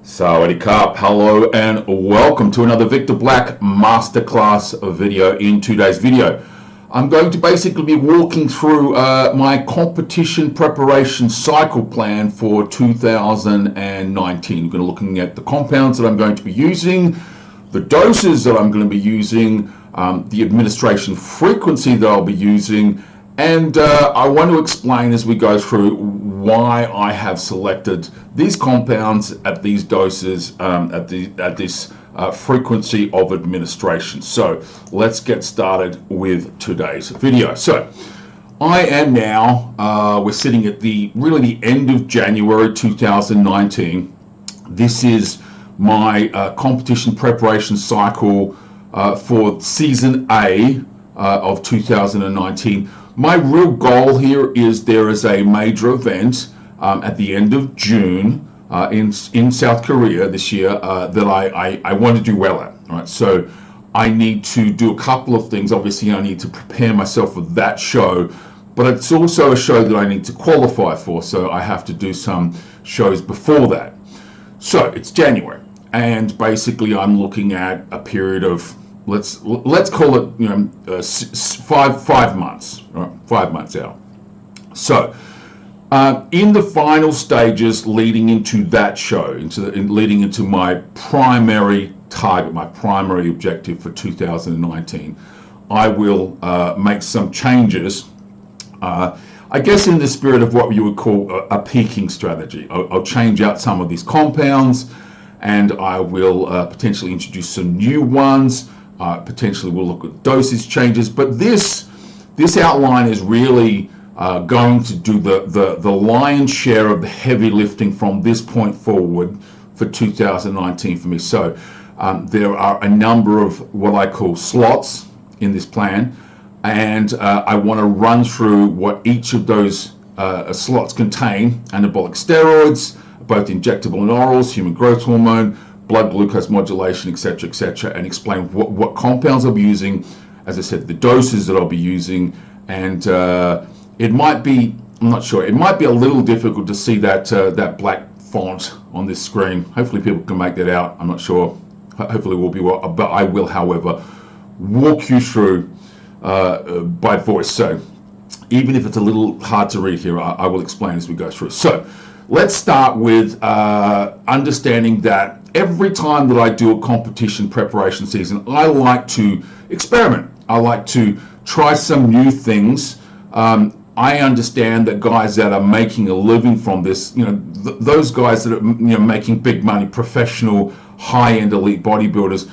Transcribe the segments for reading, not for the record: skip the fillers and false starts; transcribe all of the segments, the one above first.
Sawadee Krap, hello and welcome to another Victor Black Masterclass video. In today's video, I'm going to basically be walking through my competition preparation cycle plan for 2019. We're going to be looking at the compounds that I'm going to be using, the doses that I'm going to be using, the administration frequency that I'll be using, and I want to explain as we go through why I have selected these compounds at these doses, at this frequency of administration. So let's get started with today's video. So I am now, we're sitting at the end of January 2019. This is my competition preparation cycle for season A of 2019. My real goal here is there is a major event at the end of June in South Korea this year that I want to do well at. Right? So I need to do a couple of things. Obviously, I need to prepare myself for that show, but it's also a show that I need to qualify for. So I have to do some shows before that. So it's January, and basically I'm looking at a period of let's call it 5 months, right? 5 months out. So in the final stages leading into that show, leading into my primary target, my primary objective for 2019, I will make some changes, I guess in the spirit of what you would call a peaking strategy. I'll change out some of these compounds, and I will potentially introduce some new ones. Potentially we'll look at dosage changes, but this outline is really going to do the lion's share of the heavy lifting from this point forward for 2019 for me. So there are a number of what I call slots in this plan, and I want to run through what each of those slots contain: anabolic steroids, both injectable and orals, human growth hormone, blood glucose modulation, etc., and explain what compounds I'll be using, as I said, the doses that I'll be using, and it might be, I'm not sure, it might be a little difficult to see that black font on this screen. Hopefully people can make that out. I'm not sure. Hopefully it will be well, but I will, however, walk you through by voice. So even if it's a little hard to read here, I will explain as we go through. So let's start with understanding that every time that I do a competition preparation season, I like to experiment. I like to try some new things. I understand that guys that are making a living from this, those guys that are making big money, professional, high-end elite bodybuilders,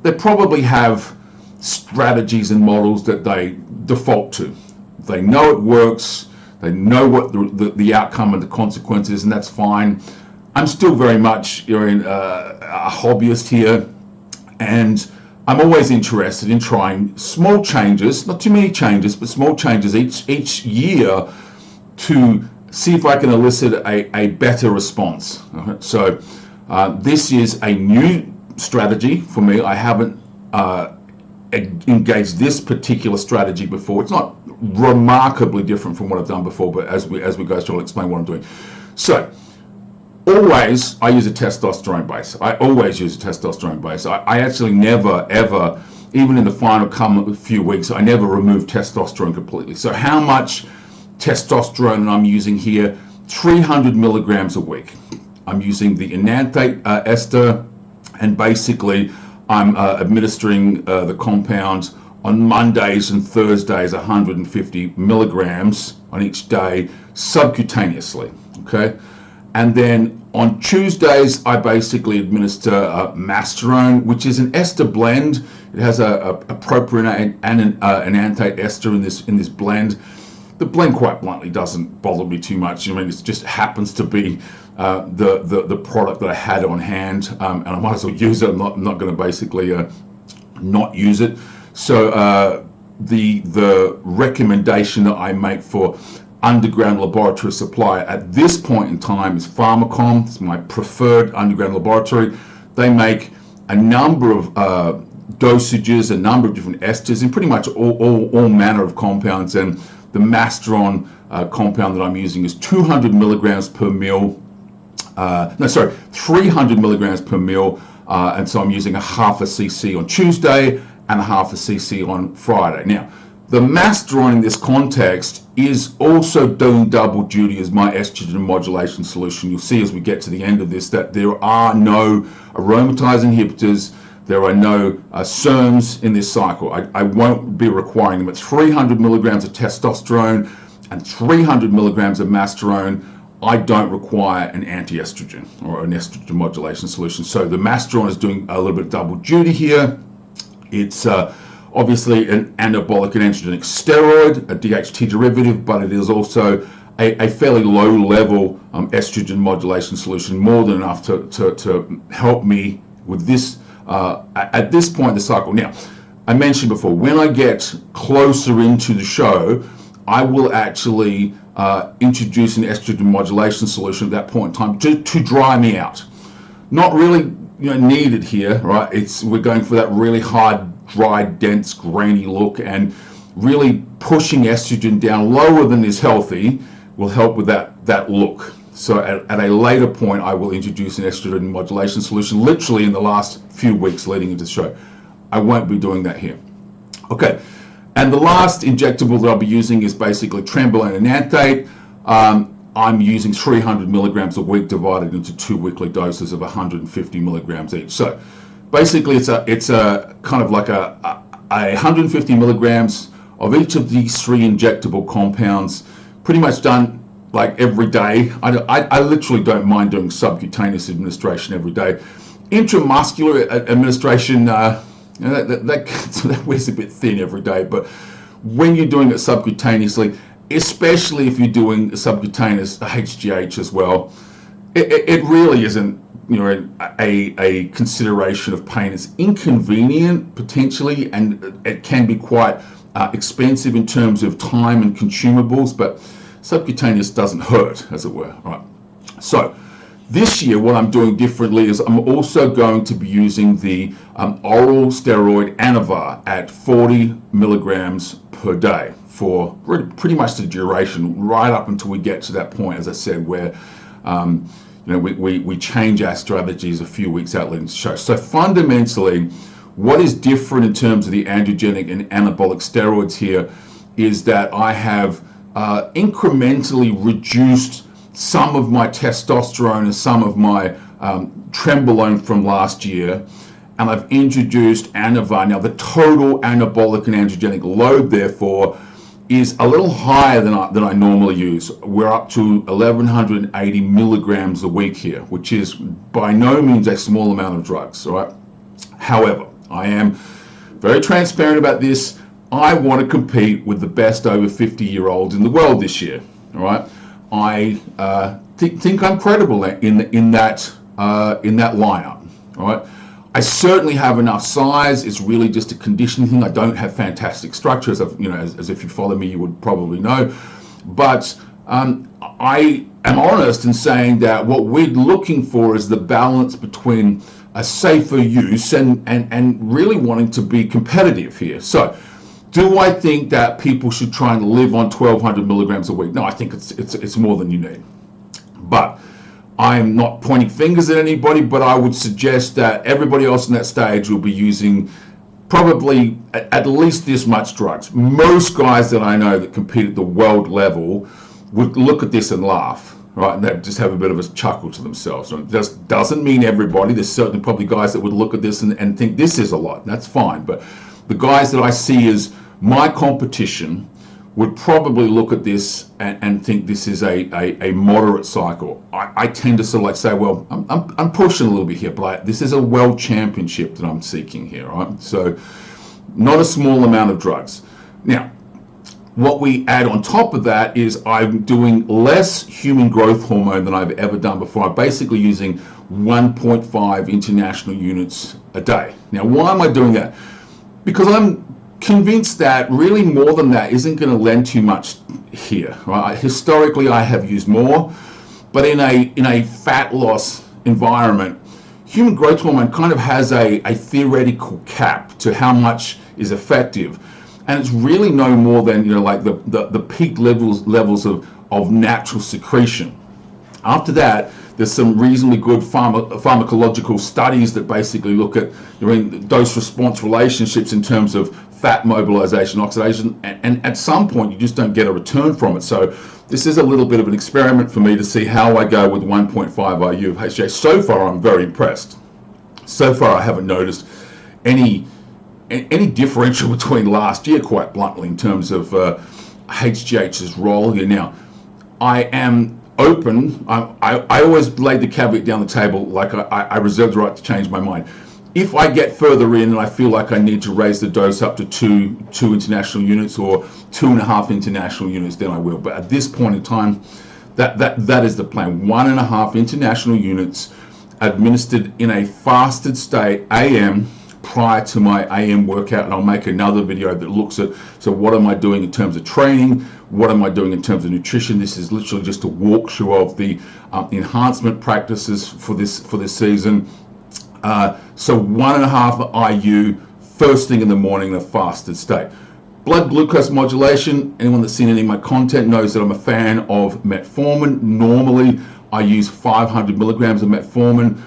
they probably have strategies and models that they default to. They know it works. They know what the outcome and the consequences, and that's fine. I'm still very much a hobbyist here, and I'm always interested in trying small changes, not too many changes, but small changes each year to see if I can elicit a better response. Right? So this is a new strategy for me. I haven't engaged this particular strategy before. It's not remarkably different from what I've done before, but as we go through, I'll explain what I'm doing. So always I use a testosterone base. I always use a testosterone base. I actually never ever, even in the final few weeks, I never remove testosterone completely. So how much testosterone I'm using here? 300 milligrams a week. I'm using the enanthate ester, and basically I'm administering the compound on Mondays and Thursdays, 150 milligrams on each day subcutaneously. Okay. And then on Tuesdays, I basically administer masterone, which is an ester blend. It has a propionate and an enanthate ester in this blend. The blend, quite bluntly, doesn't bother me too much. I mean, it just happens to be the product that I had on hand, and I might as well use it. I'm not going to basically not use it. So the recommendation that I make for underground laboratory supply at this point in time is Pharmacom. It's my preferred underground laboratory. They make a number of dosages, a number of different esters, and pretty much all manner of compounds, and the Masteron compound that I'm using is 200 milligrams per mil. no, sorry, 300 milligrams per mil, and so I'm using a half a cc on Tuesday and a half a cc on Friday. Now, the Masteron in this context is also doing double duty as my estrogen modulation solution. You'll see as we get to the end of this that there are no aromatase inhibitors, there are no SERMs in this cycle. I won't be requiring them. It's 300 milligrams of testosterone and 300 milligrams of Masteron. I don't require an anti-estrogen or an estrogen modulation solution. So the Masteron is doing a little bit of double duty here. It's obviously an anabolic and androgenic steroid, a DHT derivative, but it is also a fairly low-level estrogen modulation solution, more than enough to help me with this at this point in the cycle. Now, I mentioned before, when I get closer into the show, I will actually introduce an estrogen modulation solution at that point in time to dry me out. Not really needed here, right? We're going for that really hard, dry, dense, grainy look, and really pushing estrogen down lower than is healthy will help with that look. So at a later point, I will introduce an estrogen modulation solution, literally in the last few weeks leading into the show. I won't be doing that here. Okay, and the last injectable that I'll be using is basically Trenbolone and Anthate. I'm using 300 milligrams a week divided into 2 weekly doses of 150 milligrams each. So basically it's a kind of like a 150 milligrams of each of these 3 injectable compounds, pretty much done like every day. I literally don't mind doing subcutaneous administration every day. Intramuscular administration, that wears a bit thin every day, but when you're doing it subcutaneously, especially if you're doing subcutaneous HGH as well, it really isn't a consideration of pain. It's inconvenient potentially, and it can be quite expensive in terms of time and consumables, but subcutaneous doesn't hurt, as it were, right? So this year, what I'm doing differently is I'm also going to be using the oral steroid Anavar at 40 milligrams per day for pretty much the duration, right up until we get to that point, as I said, where we change our strategies a few weeks out leading to the show. So fundamentally, what is different in terms of the androgenic and anabolic steroids here is that I have incrementally reduced some of my testosterone and some of my Trenbolone from last year, and I've introduced Anavar. Now, the total anabolic and androgenic load, therefore, is a little higher than I normally use. We're up to 1,180 milligrams a week here, which is by no means a small amount of drugs, all right? However, I am very transparent about this. I want to compete with the best over 50-year-olds in the world this year, all right? I think I'm credible in that lineup, all right? I certainly have enough size. It's really just a conditioning thing. I don't have fantastic structure, as if you follow me, you would probably know. But I am honest in saying that what we're looking for is the balance between a safer use and really wanting to be competitive here. So, do I think that people should try and live on 1,200 milligrams a week? No, I think it's more than you need. But I'm not pointing fingers at anybody, but I would suggest that everybody else in that stage will be using probably at least this much drugs. Most guys that I know that compete at the world level would look at this and laugh, right? And they'd just have a bit of a chuckle to themselves. It just doesn't mean everybody. There's certainly probably guys that would look at this and think this is a lot. That's fine. But the guys that I see as my competition would probably look at this and think this is a moderate cycle. I tend to sort of like say, well, I'm pushing a little bit here, but this is a world championship that I'm seeking here, right? So not a small amount of drugs. Now, what we add on top of that is I'm doing less human growth hormone than I've ever done before. I'm basically using 1.5 international units a day. Now, why am I doing that? Because I'm convinced that really more than that isn't going to lend too much here, right? Historically, I have used more, but in a fat loss environment, human growth hormone kind of has a theoretical cap to how much is effective, and it's really no more than like the peak levels of natural secretion. After that, There's some reasonably good pharmacological studies that basically look at dose-response relationships in terms of fat mobilization, oxidation, and at some point you just don't get a return from it. So this is a little bit of an experiment for me to see how I go with 1.5 IU of HGH. So far, I'm very impressed. So far, I haven't noticed any differential between last year, quite bluntly, in terms of HGH's role here. Now, I am open. I always laid the caveat down the table, like I reserve the right to change my mind. If I get further in and I feel like I need to raise the dose up to two international units or 2.5 international units, then I will. But at this point in time, that is the plan. 1.5 international units administered in a fasted state, AM, prior to my AM workout, and I'll make another video that looks at, so what am I doing in terms of training, what am I doing in terms of nutrition. This is literally just a walkthrough of the enhancement practices for this season. So 1.5 IU first thing in the morning in a fasted state. Blood glucose modulation, anyone that's seen any of my content knows that I'm a fan of metformin. Normally I use 500 milligrams of metformin.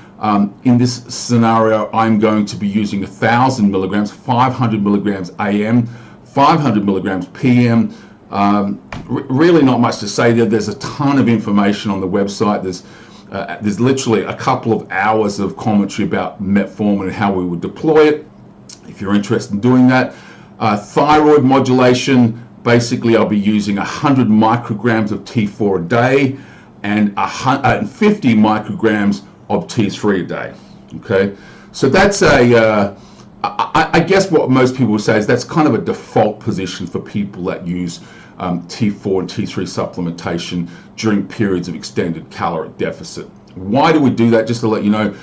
In this scenario, I'm going to be using 1,000 milligrams, 500 milligrams AM, 500 milligrams PM. Really not much to say there. There's a ton of information on the website. There's literally a couple of hours of commentary about metformin and how we would deploy it, if you're interested in doing that. Thyroid modulation, basically I'll be using 100 micrograms of T4 a day and 50 micrograms of T3 a day. Okay, so that's I guess what most people would say is that's kind of a default position for people that use T4 and T3 supplementation during periods of extended caloric deficit. Why do we do that? Just to let you know,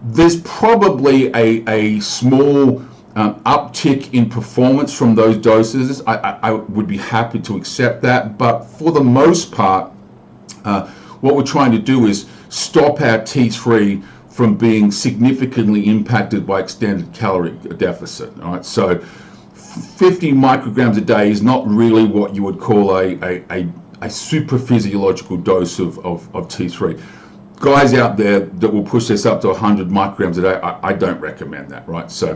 there's probably a small uptick in performance from those doses. I would be happy to accept that, but for the most part, what we're trying to do is stop our T3 from being significantly impacted by extended caloric deficit. All right, so 50 micrograms a day is not really what you would call a super physiological dose of T3. Guys out there that will push this up to 100 micrograms a day, I don't recommend that, right? So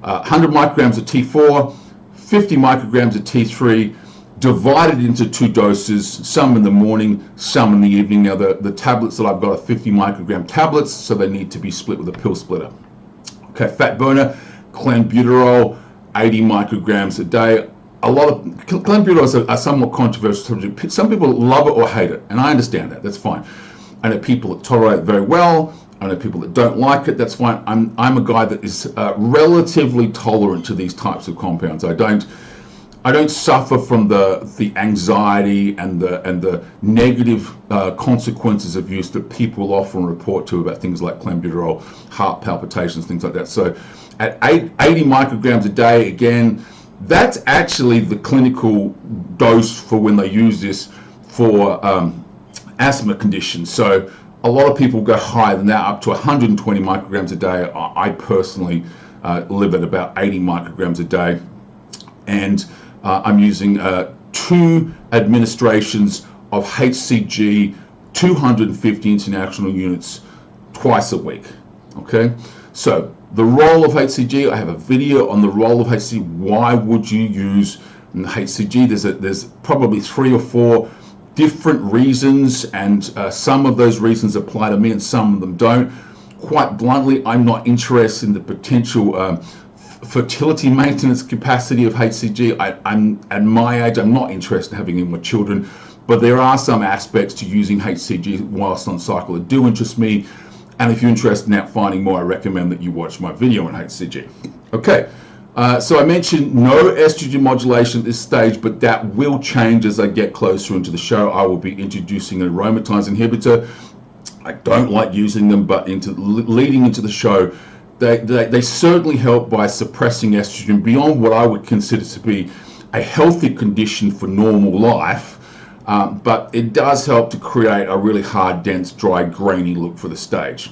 100 micrograms of T4, 50 micrograms of T3, divided into 2 doses, some in the morning, some in the evening. Now the tablets that I've got are 50 microgram tablets, so they need to be split with a pill splitter. Okay, fat burner, clenbuterol, 80 micrograms a day. A lot of clenbuterol are somewhat controversial. Some people love it or hate it, and I understand that. That's fine. I know people that tolerate it very well. I know people that don't like it. That's fine. I'm a guy that is relatively tolerant to these types of compounds. I don't suffer from the anxiety and the negative consequences of use that people often report to about things like clenbuterol, heart palpitations, things like that. So at 80 micrograms a day, again, that's actually the clinical dose for when they use this for asthma conditions. So a lot of people go higher than that, up to 120 micrograms a day. I personally live at about 80 micrograms a day. And I'm using 2 administrations of HCG, 250 international units twice a week. Okay, so the role of HCG, I have a video on the role of HCG. Why would you use HCG? There's probably 3 or 4 different reasons, and some of those reasons apply to me and some of them don't. Quite bluntly, I'm not interested in the potential fertility maintenance capacity of HCG. I'm at my age, I'm not interested in having any more children, but there are some aspects to using HCG whilst on cycle that do interest me. And if you're interested in finding more, I recommend that you watch my video on HCG. Okay, so I mentioned no estrogen modulation at this stage, but that will change as I get closer into the show. I will be introducing an aromatase inhibitor. I don't like using them, but leading into the show, they certainly help by suppressing estrogen beyond what I would consider to be a healthy condition for normal life. But it does help to create a really hard, dense, dry, grainy look for the stage.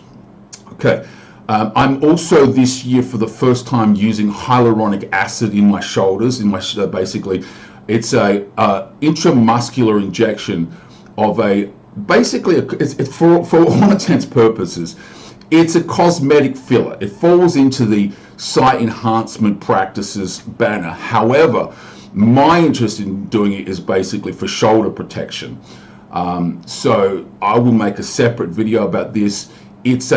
Okay, I'm also this year for the first time using hyaluronic acid in my shoulders. Basically, it's a intramuscular injection of a basically, it's for all intents and purposes, it's a cosmetic filler. It falls into the site enhancement practices banner. However, my interest in doing it is basically for shoulder protection. So I will make a separate video about this. It's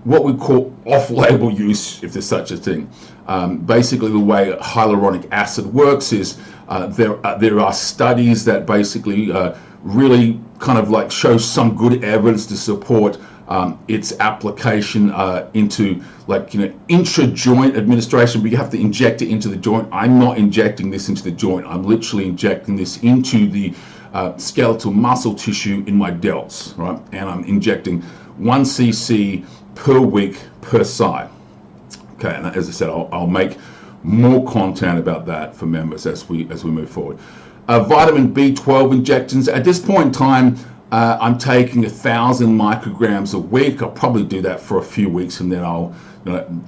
what we call off-label use, if there's such a thing. Basically, the way hyaluronic acid works is there are studies that basically really kind of like show some good evidence to support its application into, like, intra-joint administration, but you have to inject it into the joint. I'm not injecting this into the joint. I'm literally injecting this into the skeletal muscle tissue in my delts, right? And I'm injecting 1 cc per week per side. Okay, and as I said, I'll make more content about that for members as we move forward. Vitamin B12 injections. At this point in time, I'm taking 1,000 micrograms a week. I'll probably do that for a few weeks, and then I'll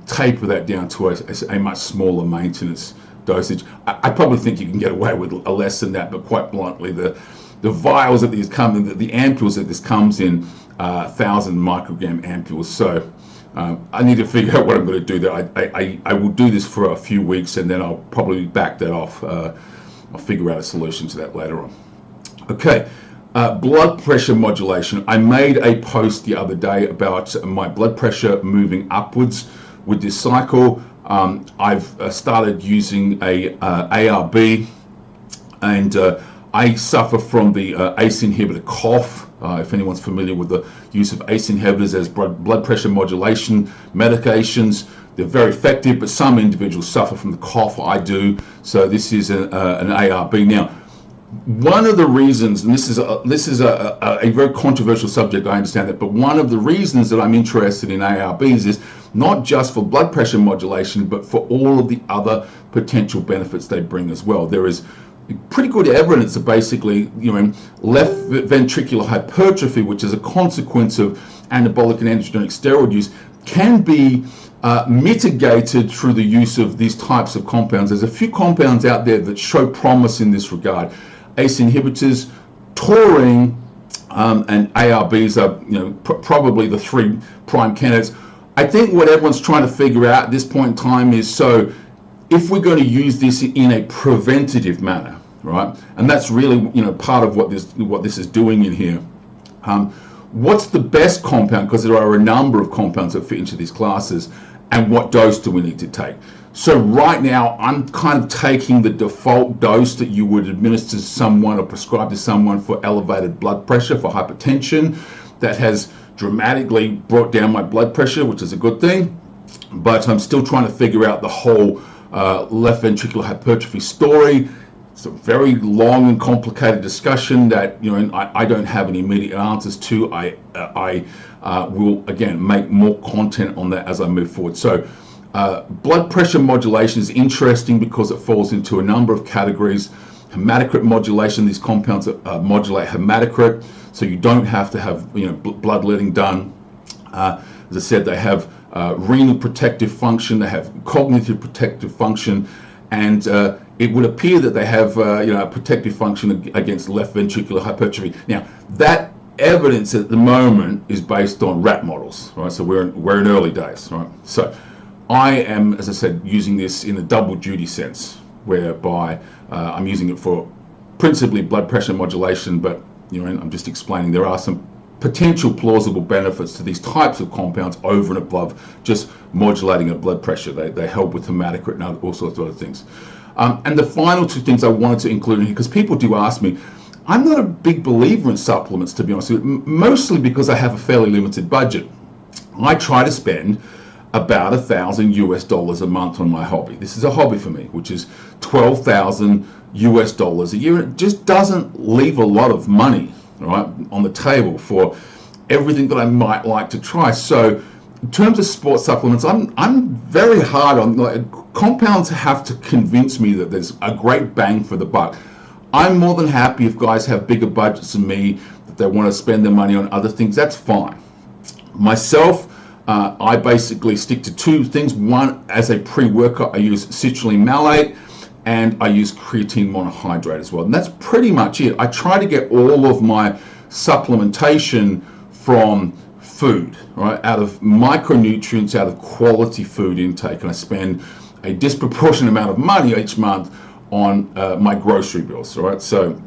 taper that down to a much smaller maintenance dosage. I probably think you can get away with a less than that, but quite bluntly, the vials that these come in, the ampules that this comes in, 1,000 microgram ampules. So I need to figure out what I'm going to do there. I will do this for a few weeks, and then I'll probably back that off. I'll figure out a solution to that later on. Okay, blood pressure modulation. I made a post the other day about my blood pressure moving upwards with this cycle. I've started using a ARB, and I suffer from the ACE inhibitor cough. If anyone's familiar with the use of ACE inhibitors as blood pressure modulation medications, they're very effective, but some individuals suffer from the cough. I do. So this is an ARB. Now, one of the reasons, and this is a very controversial subject, I understand that, but one of the reasons that I'm interested in ARBs is not just for blood pressure modulation, but for all of the other potential benefits they bring as well. There is pretty good evidence of basically, left ventricular hypertrophy, which is a consequence of anabolic and androgenic steroid use, can be mitigated through the use of these types of compounds. There's a few compounds out there that show promise in this regard. ACE inhibitors, taurine, and ARBs are probably the 3 prime candidates. I think what everyone's trying to figure out at this point in time is, so if we're going to use this in a preventative manner, right? And that's really, part of what this is doing in here. What's the best compound? Because there are a number of compounds that fit into these classes, and what dose do we need to take? So right now, I'm kind of taking the default dose that you would administer to someone or prescribe to someone for elevated blood pressure, for hypertension. That has dramatically brought down my blood pressure, which is a good thing. But I'm still trying to figure out the whole left ventricular hypertrophy story. It's a very long and complicated discussion that I don't have any immediate answers to. I will again make more content on that as I move forward. So blood pressure modulation is interesting because it falls into a number of categories. Hematocrit modulation, these compounds modulate hematocrit, so you don't have to have bloodletting done. As I said, they have renal protective function, they have cognitive protective function, and it would appear that they have a protective function against left ventricular hypertrophy. Now, that evidence at the moment is based on rat models, right? So we're in early days, right? So I am, as I said, using this in a double duty sense, whereby I'm using it for principally blood pressure modulation, but I'm just explaining there are some potential plausible benefits to these types of compounds over and above just modulating a blood pressure. They help with hematocrit and all sorts of other things. And the final 2 things I wanted to include in here, because people do ask me, I'm not a big believer in supplements, to be honest with you, mostly because I have a fairly limited budget. I try to spend about $1,000 a month on my hobby. This is a hobby for me, which is $12,000 a year. It just doesn't leave a lot of money, right, on the table for everything that I might like to try. So in terms of sports supplements, I'm very hard on, compounds have to convince me that there's a great bang for the buck. I'm more than happy if guys have bigger budgets than me, that they want to spend their money on other things, that's fine. Myself, I basically stick to 2 things. One, as a pre-workout, I use citrulline malate, and I use creatine monohydrate as well. And that's pretty much it. I try to get all of my supplementation from food, right? Out of micronutrients, out of quality food intake. And I spend a disproportionate amount of money each month on my grocery bills, all right? So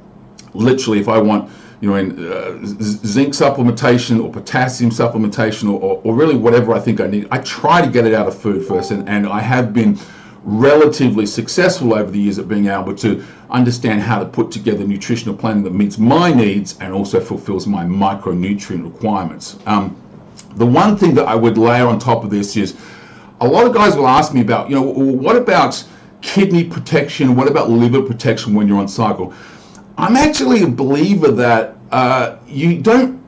literally, if I want, zinc supplementation or potassium supplementation or really whatever I think I need, I try to get it out of food first, and I have been relatively successful over the years at being able to understand how to put together nutritional planning that meets my needs and also fulfills my micronutrient requirements. The one thing that I would layer on top of this is a lot of guys will ask me about, what about kidney protection? What about liver protection when you're on cycle? I'm actually a believer that you don't,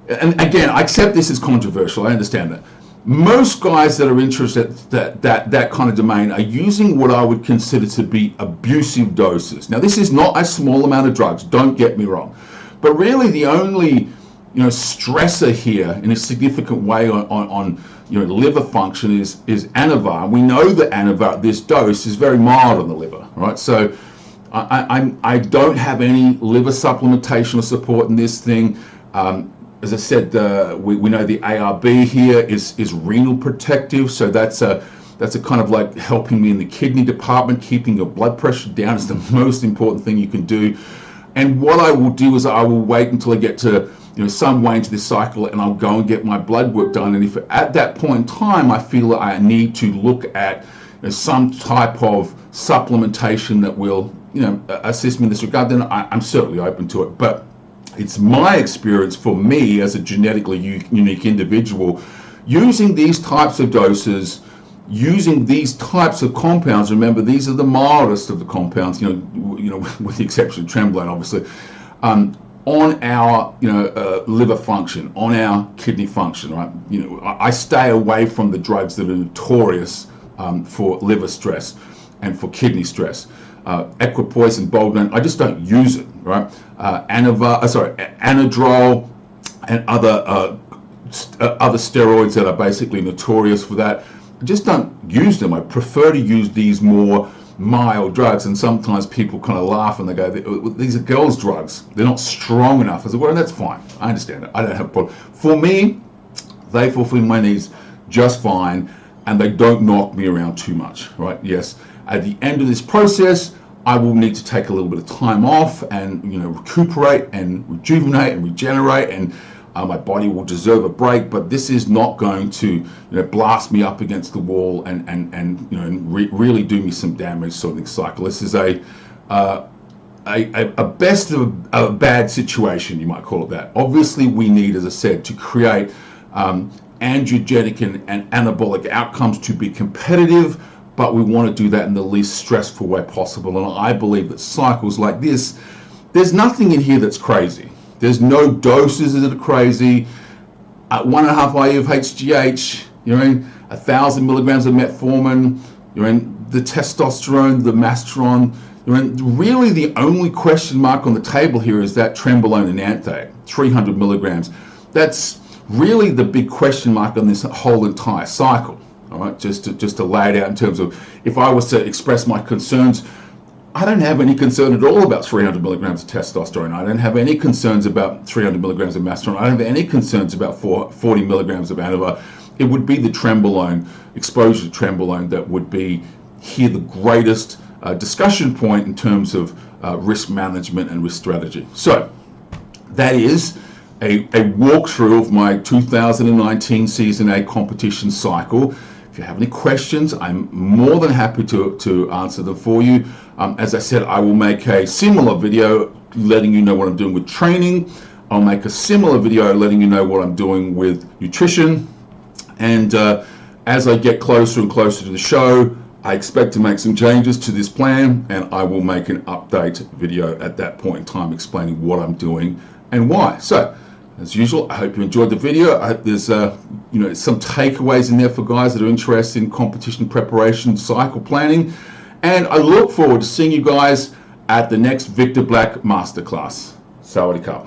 and again, I accept this is controversial, I understand that. Most guys that are interested in that kind of domain are using what I would consider to be abusive doses. Now, this is not a small amount of drugs, don't get me wrong, but really the only stressor here in a significant way on liver function is Anavar. We know that Anavar, this dose, is very mild on the liver, right? So I don't have any liver supplementation or support in this thing. As I said, we know the ARB here is renal protective, so that's a kind of like helping me in the kidney department. Keeping your blood pressure down is the most important thing you can do. And what I will do is I will wait until I get to some way into this cycle, and I'll go and get my blood work done. And if at that point in time I feel that I need to look at some type of supplementation that will assist me in this regard, then I'm certainly open to it. But it's my experience, for me as a genetically unique individual, using these types of doses, using these types of compounds. Remember, these are the mildest of the compounds, with the exception of Trembolone, obviously, on our liver function, on our kidney function, right? I stay away from the drugs that are notorious for liver stress and for kidney stress. Equipoise and Bolden, I just don't use it, right? Anadrol and other steroids that are basically notorious for that, I just don't use them. I prefer to use these more mild drugs, and sometimes people kind of laugh and they go, these are girls' drugs, they're not strong enough. I said, well, that's fine, I understand it, I don't have a problem. For me, they fulfill my needs just fine, and they don't knock me around too much, right? Yes, at the end of this process, I will need to take a little bit of time off and recuperate and rejuvenate and regenerate, and my body will deserve a break. But this is not going to blast me up against the wall and really do me some damage sort of cycle. This is a best of a bad situation, you might call it that. Obviously, we need, as I said, to create androgenic and anabolic outcomes to be competitive, but we want to do that in the least stressful way possible. And I believe that cycles like this, there's nothing in here that's crazy. There's no doses that are crazy. 1.5 IU of HGH, 1,000 milligrams of metformin, the testosterone, the masteron. Really the only question mark on the table here is that Trembolone and Anthate, 300 milligrams. That's really the big question mark on this whole entire cycle. All right, just to lay it out in terms of, if I was to express my concerns, I don't have any concern at all about 300 milligrams of testosterone. I don't have any concerns about 300 milligrams of masteron. I don't have any concerns about 40 milligrams of Anavar. It would be the Trembolone, exposure to Trembolone, that would be here the greatest discussion point in terms of risk management and risk strategy. So that is a walkthrough of my 2019 Season A competition cycle. If you have any questions, I'm more than happy to answer them for you. As I said, I will make a similar video letting you know what I'm doing with training. I'll make a similar video letting you know what I'm doing with nutrition. And as I get closer and closer to the show, I expect to make some changes to this plan, and I will make an update video at that point in time explaining what I'm doing and why. So, as usual, I hope you enjoyed the video. I hope there's some takeaways in there for guys that are interested in competition preparation, cycle planning, and I look forward to seeing you guys at the next Victor Black Masterclass. Sawadee Ka.